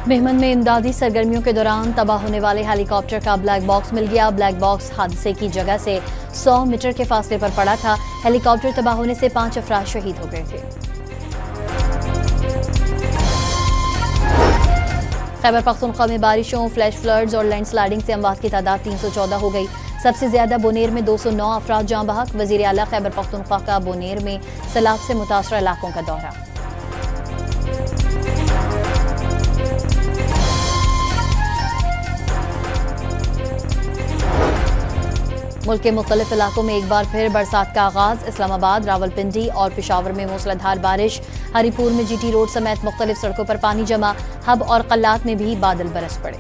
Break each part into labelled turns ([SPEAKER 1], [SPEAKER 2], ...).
[SPEAKER 1] मेहमन में इमदादी सरगर्मियों के दौरान तबाह होने वाले हेलीकॉप्टर का ब्लैक बॉक्स मिल गया। ब्लैक बॉक्स हादसे की जगह से 100 मीटर के फासले पर पड़ा था। हेलीकॉप्टर तबाह होने से 5 अफराद शहीद हो गए थे। खैबर पख्तूनख्वा में बारिशों, फ्लैश फ्लड्स और लैंडस्लाइडिंग से अमवात की तादाद 314 हो गई। सबसे ज्यादा बोनेर में 209 अफराद जाँ बहक। वजीर आला खैबर पख्तूनख्वा का बोनेर में सैलाब से मुतासरा इलाकों का दौरा। मुल्क के मुख्तलिफ इलाकों में एक बार फिर बरसात का आगाज। इस्लामाबाद, रावलपिंडी और पेशावर में मूसलाधार बारिश। हरीपुर में जीटी रोड समेत मुख्तलिफ सड़कों पर पानी जमा। हब और कल्लात में भी बादल बरस पड़े।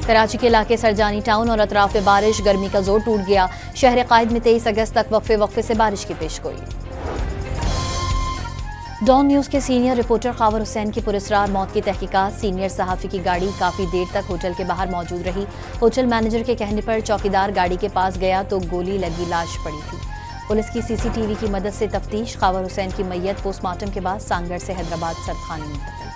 [SPEAKER 1] कराची के इलाके सरजानी टाउन और अतराफ में बारिश। गर्मी का जोर टूट गया। शहर कायद में 23 अगस्त तक वक्फे से बारिश की पेशगोई। डॉन न्यूज के सीनियर रिपोर्टर खावर हुसैन की पुरस्कार मौत की तहकीकात। सीनियर सहाफ़ी की गाड़ी काफी देर तक होटल के बाहर मौजूद रही। होटल मैनेजर के कहने पर चौकीदार गाड़ी के पास गया तो गोली लगी लाश पड़ी थी। पुलिस की सीसीटीवी की मदद से तफ्तीश। खावर हुसैन की मैयत पोस्टमार्टम के बाद सांगड़ से हैदराबाद सर्दखाने मुंतकिल।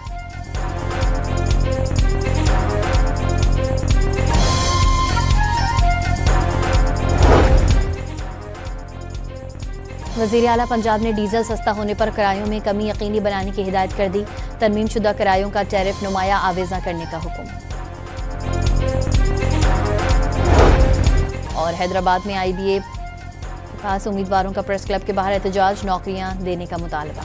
[SPEAKER 1] वज़ीर आला पंजाब ने डीजल सस्ता होने पर किरायों में कमी यकीनी बनाने की हिदायत कर दी। तरमीम शुदा किरायों का टैरिफ नुमाया आवेजा करने का हुक्म। और हैदराबाद में IBA पास उम्मीदवारों का प्रेस क्लब के बाहर एहतजाज। नौकरियां देने का मुतालबा।